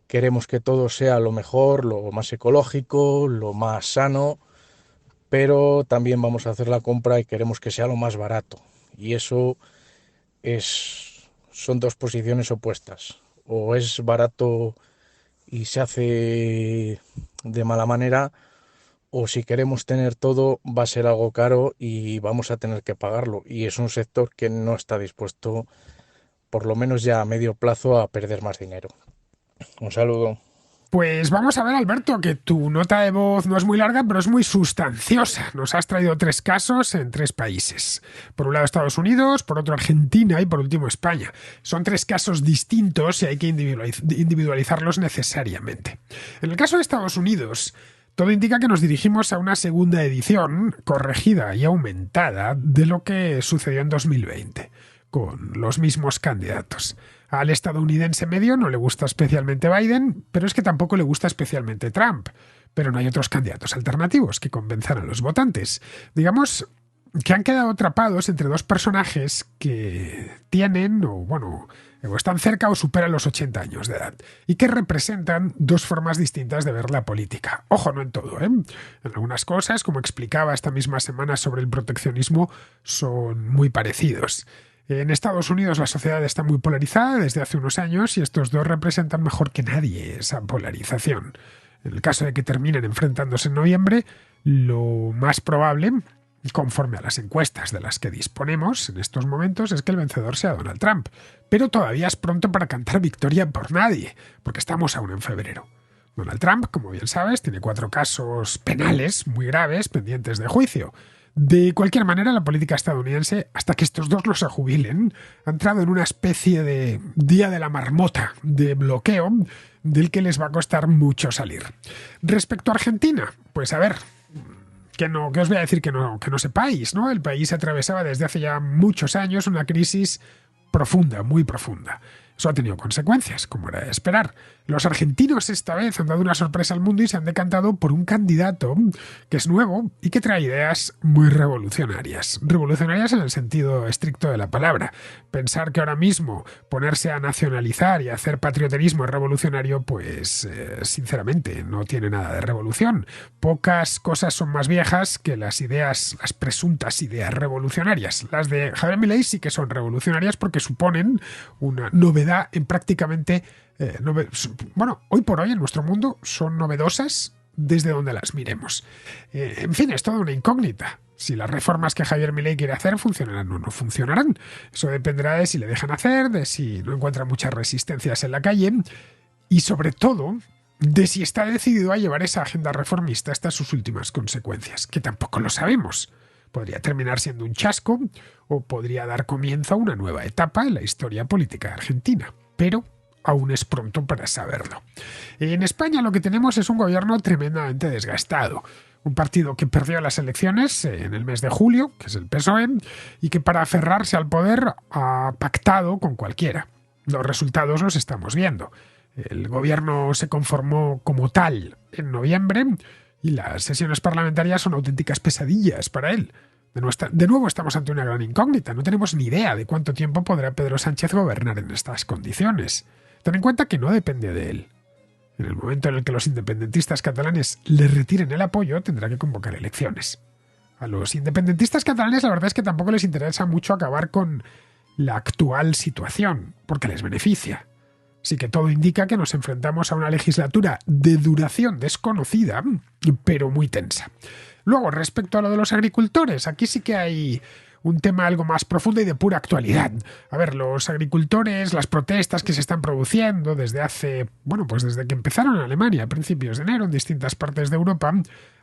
queremos que todo sea lo mejor, lo más ecológico, lo más sano, pero también vamos a hacer la compra y queremos que sea lo más barato. Y eso son dos posiciones opuestas. O es barato y se hace de mala manera, o si queremos tener todo va a ser algo caro y vamos a tener que pagarlo. Y es un sector que no está dispuesto, por lo menos ya a medio plazo, a perder más dinero. Un saludo.
Pues vamos a ver, Alberto, que tu nota de voz no es muy larga, pero es muy sustanciosa. Nos has traído 3 casos en 3 países. Por un lado Estados Unidos, por otro Argentina y por último España. Son 3 casos distintos y hay que individualizarlos necesariamente. En el caso de Estados Unidos, todo indica que nos dirigimos a una segunda edición, corregida y aumentada, de lo que sucedió en 2020, con los mismos candidatos. Al estadounidense medio no le gusta especialmente Biden, pero es que tampoco le gusta especialmente Trump. Pero no hay otros candidatos alternativos que convenzan a los votantes. Digamos que han quedado atrapados entre 2 personajes que tienen, o están cerca o superan los 80 años de edad, y que representan 2 formas distintas de ver la política. Ojo, no en todo, ¿eh? En algunas cosas, como explicaba esta misma semana sobre el proteccionismo, son muy parecidos. En Estados Unidos la sociedad está muy polarizada desde hace unos años y estos 2 representan mejor que nadie esa polarización. En el caso de que terminen enfrentándose en noviembre, lo más probable, conforme a las encuestas de las que disponemos en estos momentos, es que el vencedor sea Donald Trump. Pero todavía es pronto para cantar victoria por nadie, porque estamos aún en febrero. Donald Trump, como bien sabes, tiene 4 casos penales muy graves pendientes de juicio. De cualquier manera, la política estadounidense, hasta que estos 2 se jubilen, ha entrado en una especie de día de la marmota, de bloqueo, del que les va a costar mucho salir. Respecto a Argentina, pues a ver, que os voy a decir que no sepáis, ¿no? El país atravesaba desde hace ya muchos años una crisis profunda, muy profunda. Eso ha tenido consecuencias, como era de esperar. Los argentinos esta vez han dado una sorpresa al mundo y se han decantado por un candidato que es nuevo y que trae ideas muy revolucionarias. Revolucionarias en el sentido estricto de la palabra. Pensar que ahora mismo ponerse a nacionalizar y a hacer patrioterismo es revolucionario, pues sinceramente no tiene nada de revolución. Pocas cosas son más viejas que las presuntas ideas revolucionarias. Las de Javier Milei sí que son revolucionarias porque suponen una novedad en prácticamente... hoy por hoy en nuestro mundo son novedosas desde donde las miremos. En fin, es toda una incógnita. Si las reformas que Javier Milei quiere hacer funcionarán o no funcionarán. Eso dependerá de si le dejan hacer, de si no encuentra muchas resistencias en la calle y sobre todo de si está decidido a llevar esa agenda reformista hasta sus últimas consecuencias, que tampoco lo sabemos. Podría terminar siendo un chasco o podría dar comienzo a una nueva etapa en la historia política argentina. Pero aún es pronto para saberlo. En España lo que tenemos es un gobierno tremendamente desgastado. Un partido que perdió las elecciones en el mes de julio, que es el PSOE, y que para aferrarse al poder ha pactado con cualquiera. Los resultados los estamos viendo. El gobierno se conformó como tal en noviembre y las sesiones parlamentarias son auténticas pesadillas para él. De nuevo estamos ante una gran incógnita. No tenemos ni idea de cuánto tiempo podrá Pedro Sánchez gobernar en estas condiciones. Ten en cuenta que no depende de él. En el momento en el que los independentistas catalanes le retiren el apoyo, tendrá que convocar elecciones. A los independentistas catalanes la verdad es que tampoco les interesa mucho acabar con la actual situación, porque les beneficia. Así que todo indica que nos enfrentamos a una legislatura de duración desconocida, pero muy tensa. Luego, respecto a lo de los agricultores, aquí sí que hay un tema algo más profundo y de pura actualidad. A ver, los agricultores, las protestas que se están produciendo desde desde que empezaron en Alemania a principios de enero en distintas partes de Europa.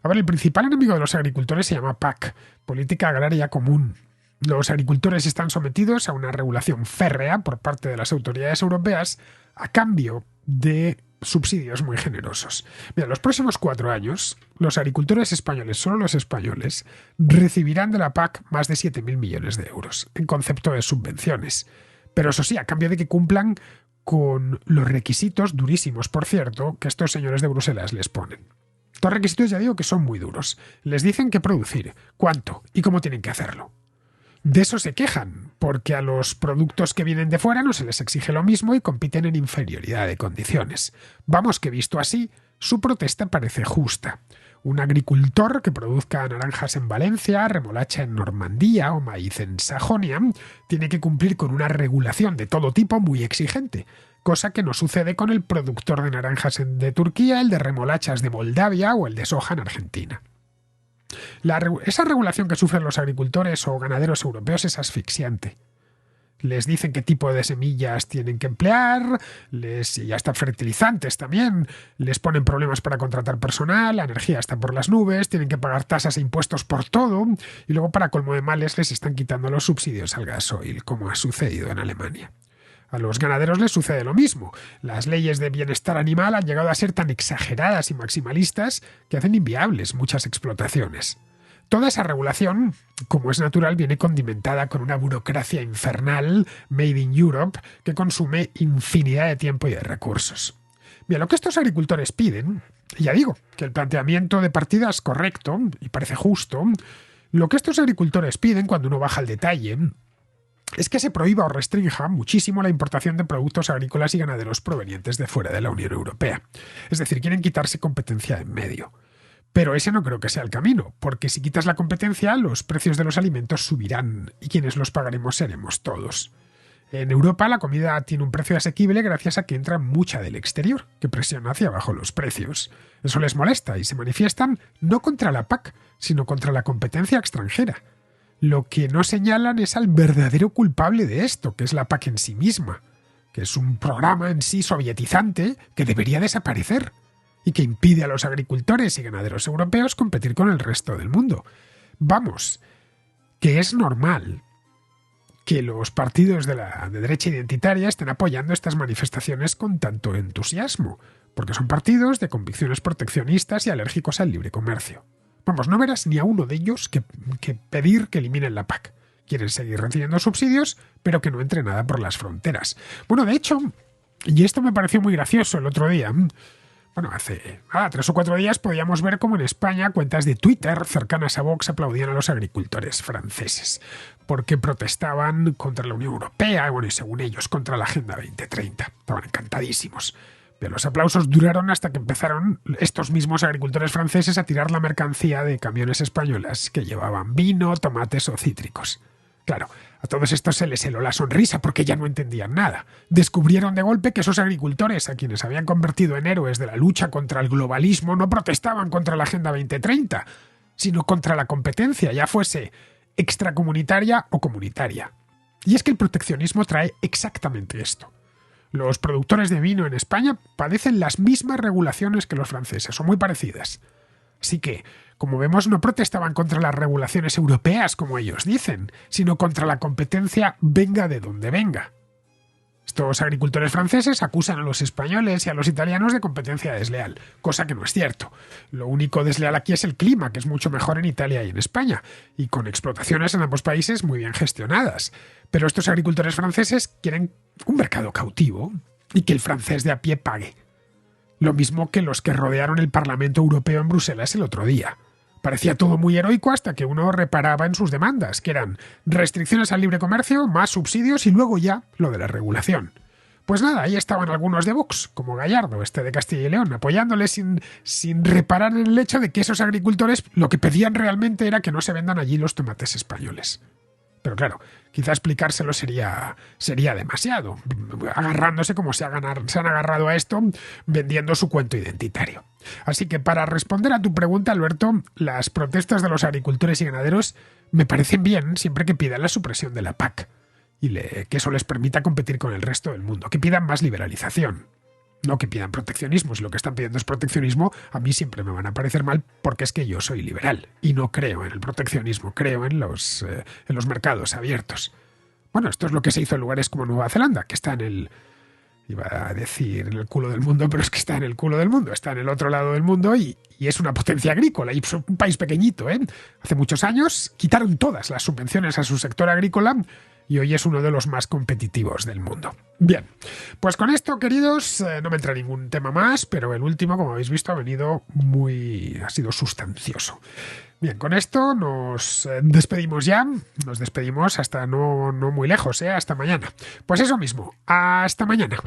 A ver, el principal enemigo de los agricultores se llama PAC, Política Agraria Común. Los agricultores están sometidos a una regulación férrea por parte de las autoridades europeas a cambio de subsidios muy generosos. Mira, los próximos 4 años, los agricultores españoles, solo los españoles, recibirán de la PAC más de 7.000 millones de euros en concepto de subvenciones. Pero eso sí, a cambio de que cumplan con los requisitos, durísimos por cierto, que estos señores de Bruselas les ponen. Estos requisitos ya digo que son muy duros. Les dicen qué producir, cuánto y cómo tienen que hacerlo. De eso se quejan, porque a los productos que vienen de fuera no se les exige lo mismo y compiten en inferioridad de condiciones. Vamos que visto así, su protesta parece justa. Un agricultor que produzca naranjas en Valencia, remolacha en Normandía o maíz en Sajonia tiene que cumplir con una regulación de todo tipo muy exigente, cosa que no sucede con el productor de naranjas de Turquía, el de remolachas de Moldavia o el de soja en Argentina. Esa regulación que sufren los agricultores o ganaderos europeos es asfixiante. Les dicen qué tipo de semillas tienen que emplear, y hasta fertilizantes también, les ponen problemas para contratar personal, la energía está por las nubes, tienen que pagar tasas e impuestos por todo, y luego para colmo de males les están quitando los subsidios al gasoil, como ha sucedido en Alemania. A los ganaderos les sucede lo mismo. Las leyes de bienestar animal han llegado a ser tan exageradas y maximalistas que hacen inviables muchas explotaciones. Toda esa regulación, como es natural, viene condimentada con una burocracia infernal, made in Europe, que consume infinidad de tiempo y de recursos. Bien, lo que estos agricultores piden, y ya digo que el planteamiento de partida es correcto y parece justo, lo que estos agricultores piden cuando uno baja al detalle es que se prohíba o restrinja muchísimo la importación de productos agrícolas y ganaderos provenientes de fuera de la Unión Europea. Es decir, quieren quitarse competencia de en medio. Pero ese no creo que sea el camino, porque si quitas la competencia, los precios de los alimentos subirán y quienes los pagaremos seremos todos. En Europa la comida tiene un precio asequible gracias a que entra mucha del exterior, que presiona hacia abajo los precios. Eso les molesta y se manifiestan no contra la PAC, sino contra la competencia extranjera. Lo que no señalan es al verdadero culpable de esto, que es la PAC en sí misma, que es un programa en sí sovietizante que debería desaparecer y que impide a los agricultores y ganaderos europeos competir con el resto del mundo. Vamos, que es normal que los partidos de derecha identitaria estén apoyando estas manifestaciones con tanto entusiasmo, porque son partidos de convicciones proteccionistas y alérgicos al libre comercio. Vamos, no verás ni a uno de ellos que pedir que eliminen la PAC. Quieren seguir recibiendo subsidios, pero que no entre nada por las fronteras. Bueno, de hecho, y esto me pareció muy gracioso el otro día, hace 3 o 4 días podíamos ver cómo en España cuentas de Twitter cercanas a Vox aplaudían a los agricultores franceses, porque protestaban contra la Unión Europea, y según ellos, contra la Agenda 2030. Estaban encantadísimos. Pero los aplausos duraron hasta que empezaron estos mismos agricultores franceses a tirar la mercancía de camiones españolas que llevaban vino, tomates o cítricos. Claro, a todos estos se les heló la sonrisa porque ya no entendían nada. Descubrieron de golpe que esos agricultores, a quienes habían convertido en héroes de la lucha contra el globalismo, no protestaban contra la Agenda 2030, sino contra la competencia, ya fuese extracomunitaria o comunitaria. Y es que el proteccionismo trae exactamente esto. Los productores de vino en España padecen las mismas regulaciones que los franceses, o muy parecidas. Así que, como vemos, no protestaban contra las regulaciones europeas, como ellos dicen, sino contra la competencia venga de donde venga. Estos agricultores franceses acusan a los españoles y a los italianos de competencia desleal, cosa que no es cierto. Lo único desleal aquí es el clima, que es mucho mejor en Italia y en España, y con explotaciones en ambos países muy bien gestionadas. Pero estos agricultores franceses quieren un mercado cautivo y que el francés de a pie pague. Lo mismo que los que rodearon el Parlamento Europeo en Bruselas el otro día. Parecía todo muy heroico hasta que uno reparaba en sus demandas, que eran restricciones al libre comercio, más subsidios y luego ya lo de la regulación. Pues nada, ahí estaban algunos de Vox, como Gallardo, de Castilla y León, apoyándole sin reparar en el hecho de que esos agricultores lo que pedían realmente era que no se vendan allí los tomates españoles. Pero claro, quizá explicárselo sería demasiado, agarrándose como se han agarrado a esto, vendiendo su cuento identitario. Así que para responder a tu pregunta, Alberto, las protestas de los agricultores y ganaderos me parecen bien siempre que pidan la supresión de la PAC y que eso les permita competir con el resto del mundo, que pidan más liberalización. No que pidan proteccionismo, si lo que están pidiendo es proteccionismo, a mí siempre me van a parecer mal porque es que yo soy liberal y no creo en el proteccionismo, creo en los mercados abiertos. Bueno, esto es lo que se hizo en lugares como Nueva Zelanda, que está iba a decir en el culo del mundo, pero es que está en el culo del mundo, está en el otro lado del mundo y es una potencia agrícola y un país pequeñito. Hace muchos años quitaron todas las subvenciones a su sector agrícola y hoy es uno de los más competitivos del mundo. Bien, pues con esto, queridos, no me entra ningún tema más, pero el último, como habéis visto, ha sido sustancioso. Bien, con esto nos despedimos ya, nos despedimos hasta no muy lejos, hasta mañana. Pues eso mismo, hasta mañana.